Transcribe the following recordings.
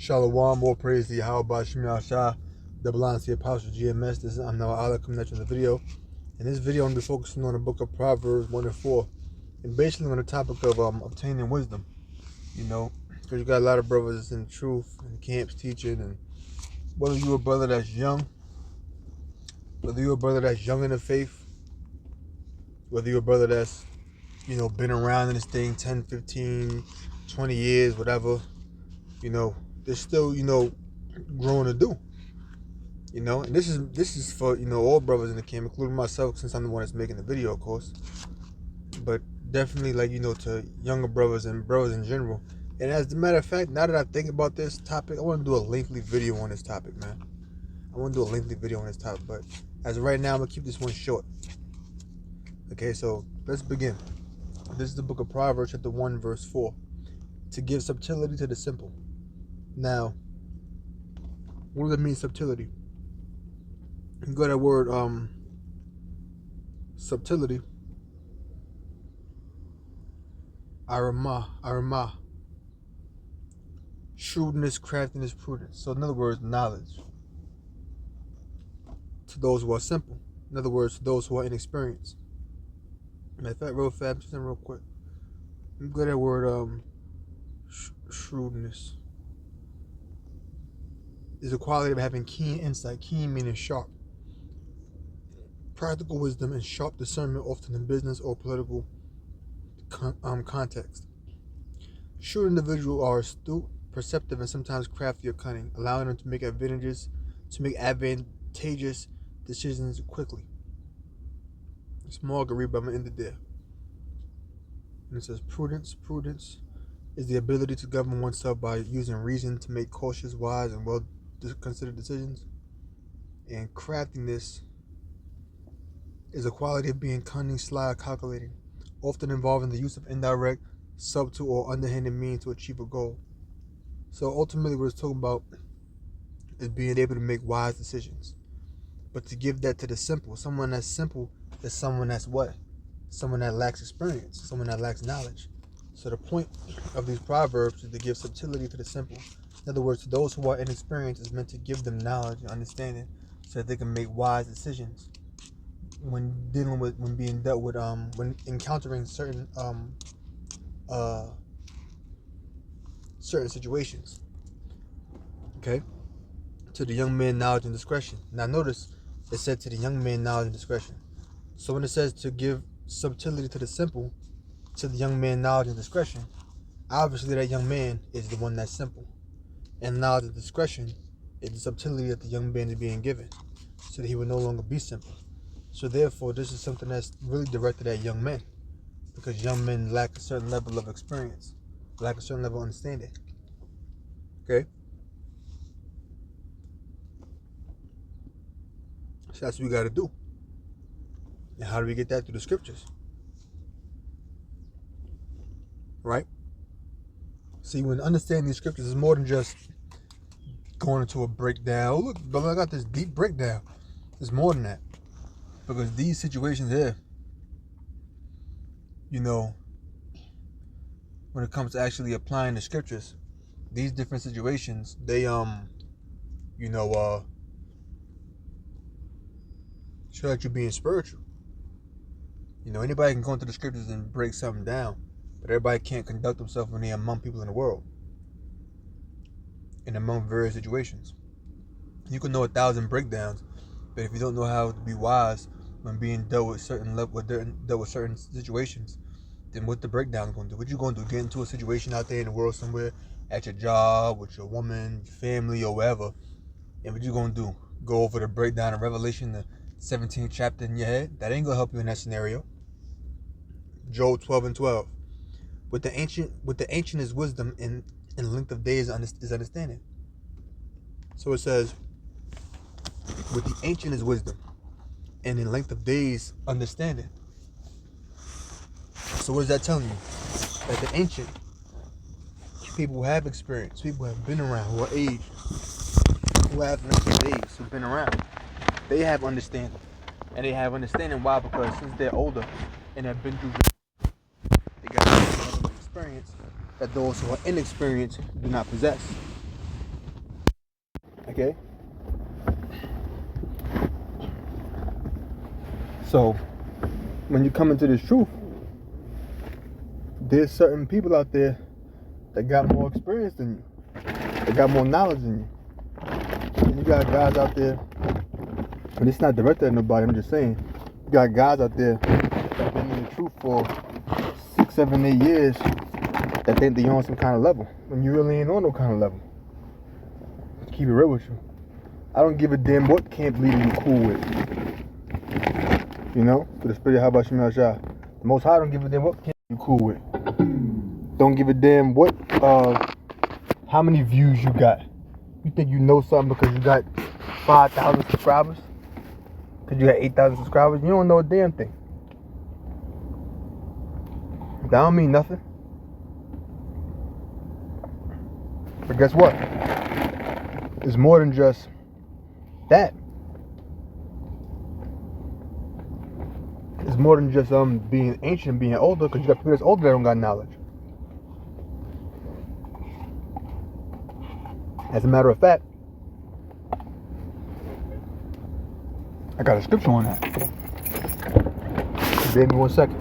Shalom, more praise to Yahweh Shemel Shah, the belongs to the Apostle GMS. This is Noah Allah coming at you in the video. In this video, I'm going to be focusing on the book of Proverbs 1 and 4, and basically on the topic of obtaining wisdom. You know, because you got a lot of brothers in the truth and camps teaching, and whether you're a brother that's young, whether you're a brother that's young in the faith, whether you're a brother that's, been around in this thing 10, 15, 20 years, whatever, there's still, growing to do. And this is for, all brothers in the camp, including myself, since I'm the one that's making the video, of course. But definitely, to younger brothers and brothers in general. And as a matter of fact, now that I think about this topic, I want to do a lengthy video on this topic, man. But as of right now, I'm going to keep this one short. Okay, so let's begin. This is the book of Proverbs, chapter 1, verse 4. To give subtlety to the simple. Now, what does it mean, subtlety? You got that word, subtlety. Arama. Shrewdness, craftiness, prudence. So in other words, knowledge. To those who are simple. In other words, to those who are inexperienced. Matter of fact, real quick. You got that word, shrewdness. Is a quality of having keen insight. Keen meaning sharp. Practical wisdom and sharp discernment, often in business or political context. Shrewd individuals are astute, perceptive, and sometimes crafty or cunning, allowing them to make advantageous decisions quickly. Small Garib, I'm gonna end it there. And it says prudence. Prudence is the ability to govern oneself by using reason to make cautious, wise, and well-considered decisions. And craftiness is a quality of being cunning, sly, or calculating, often involving the use of indirect, subtle, or underhanded means to achieve a goal. So ultimately what it's talking about is being able to make wise decisions. But to give that to the simple, someone that's simple is someone that's what? Someone that lacks experience, someone that lacks knowledge. So the point of these proverbs is to give subtlety to the simple. In other words, to those who are inexperienced, is meant to give them knowledge and understanding so that they can make wise decisions when encountering certain situations. Okay? To the young man, knowledge and discretion. Now notice it said to the young man, knowledge and discretion. So when it says to give subtlety to the simple, to the young man, knowledge and discretion, obviously that young man is the one that's simple. And knowledge and discretion is the subtlety that the young man is being given, so that he will no longer be simple. So therefore, this is something that's really directed at young men, because young men lack a certain level of experience, lack a certain level of understanding. Okay? So that's what we got to do. And how do we get that? Through the scriptures. Right? See, when understanding these scriptures is more than just going into a breakdown. Oh, look, brother, I got this deep breakdown. It's more than that. Because these situations here, when it comes to actually applying the scriptures, these different situations, they, show that you're being spiritual. Anybody can go into the scriptures and break something down, but everybody can't conduct themselves when they're among people in the world and among various situations. You can know 1,000 breakdowns, but if you don't know how to be wise when being dealt with certain situations, then what the breakdown is going to do? What you going to do? Get into a situation out there in the world somewhere, at your job, with your woman, your family, or wherever, and what you going to do? Go over the breakdown of Revelation, the 17th chapter in your head? That ain't going to help you in that scenario. Job 12 and 12. With the ancient is wisdom, and length of days is understanding. So it says, with the ancient is wisdom, and in length of days understanding. So what is that telling you? That the ancient, people who have experience, people who have been around, who are aged, who have length of days, who've been around, they have understanding. And they have understanding why? Because since they're older and have been through, they got a level of experience that those who are inexperienced do not possess. Okay? So, when you come into this truth, there's certain people out there that got more experience than you. They got more knowledge than you. And you got guys out there, and it's not directed at nobody, I'm just saying, you got guys out there that been in the truth for 6, 7, 8 years that think they on some kind of level when you really ain't on no kind of level. Keep it real with you. I don't give a damn what camp leader you cool with. You know? For the spirit of how about Shemel Shah. The Most High don't give a damn what camp you cool with. Don't give a damn what how many views you got. You think you know something because you got 5,000 subscribers? Because you got 8,000 subscribers? You don't know a damn thing. That don't mean nothing. But guess what? It's more than just that. It's more than just being ancient, being older, because you got people that's older that don't got knowledge. As a matter of fact, I got a scripture on that. Give me 1 second.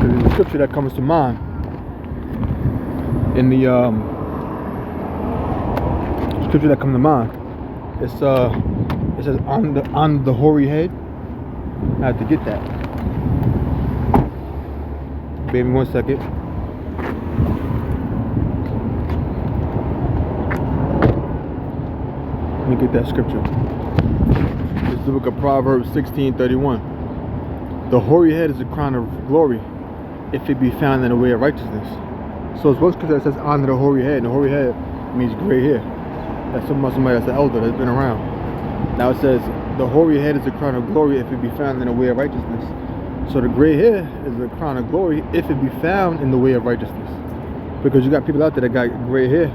There's a scripture that comes to mind in the scripture that comes to mind. It says on the hoary head. I have to get that. Baby, 1 second. Let me get that scripture. It's the book of Proverbs 16:31. The hoary head is a crown of glory, if it be found in the way of righteousness. So it's one scripture that says honor the hoary head. And the hoary head means gray hair. That's somebody that's an elder that's been around. Now it says the hoary head is a crown of glory if it be found in the way of righteousness. So the gray hair is a crown of glory if it be found in the way of righteousness. Because you got people out there that got gray hair,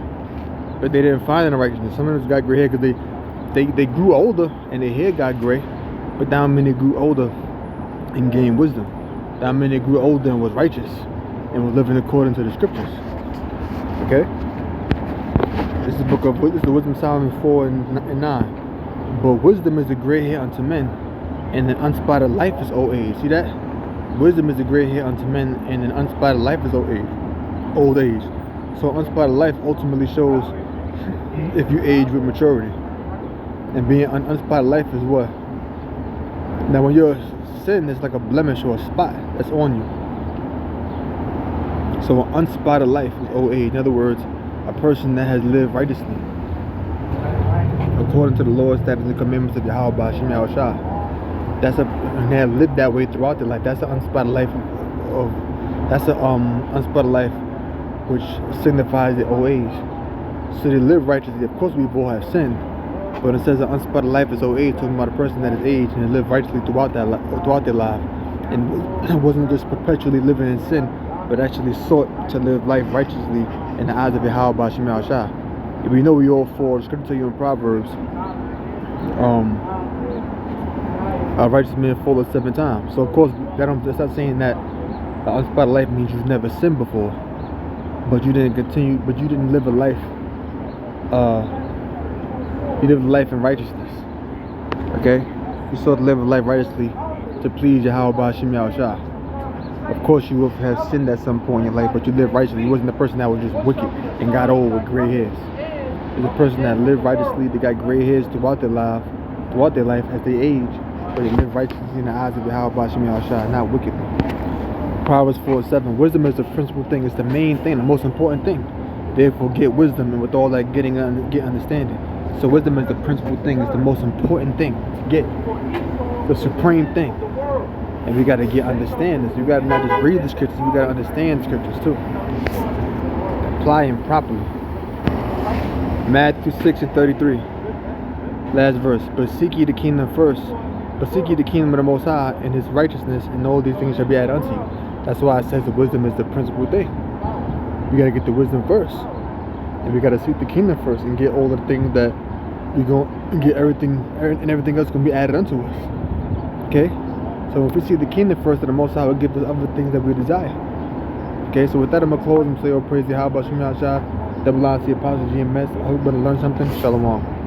but they didn't find it in righteousness. Some of them got gray hair because they grew older and their hair got gray, but that mean they grew older and gained wisdom. That mean they grew older and was righteous and was living according to the scriptures. Okay? This is the book of the Wisdom Solomon 4 and 9. But wisdom is a gray hair unto men, and an unspotted life is old age. See that? Wisdom is a gray hair unto men, and an unspotted life is old age. So unspotted life ultimately shows if you age with maturity. And being unspotted life is what? Now when you're sin, it's like a blemish or a spot that's on you. So an unspotted life is old age. In other words, a person that has lived righteously according to the laws, statutes, and commandments of Yahweh by Shemel Shah. And they have lived that way throughout their life. That's an unspotted life unspotted life which signifies the old age. So they live righteously. Of course we all have sinned, but it says an unspotted life is old age, talking about a person that is aged and lived righteously throughout their life, and wasn't just perpetually living in sin, but actually sought to live life righteously in the eyes of Yahweh by Shemel Shah. We know we all fall. The scripture tell you in Proverbs, a righteous man falleth 7 times. So of course that's not saying that unspotted life means you've never sinned before, but you didn't live a life. You lived a life in righteousness. Okay, you sought to live a life righteously to please Yahweh by Shemel Shah. Of course you will have sinned at some point in your life, but you lived righteously. You wasn't the person that was just wicked and got old with gray hairs. It's a person that lived righteously. They got gray hairs throughout their life as they age, but they live righteously in the eyes of Yahweh by Shemel Shah, not wickedly. Proverbs 4:7. Wisdom is the principal thing. It's the main thing, the most important thing. Therefore, get wisdom, and with all that get understanding. So wisdom is the principal thing. It's the most important thing to get, the supreme thing. And we got to get understanding. You got to not just read the scriptures. You got to understand the scriptures too. Apply them properly. Matthew 6:33. Last verse. But seek ye the kingdom first. But seek ye the kingdom of the Most High and His righteousness, and all these things shall be added unto you. That's why it says the wisdom is the principal thing. We got to get the wisdom first, and we got to seek the kingdom first, and get all the things that we going to get everything else going to be added unto us. Okay. So if we see the kingdom first, then the Most High will give us other things that we desire. Okay, so with that, I'm going to close and say, oh, praise the How about Shemya Shah, Double I, the Apostle GMS. I hope you're going to learn something. Shalom.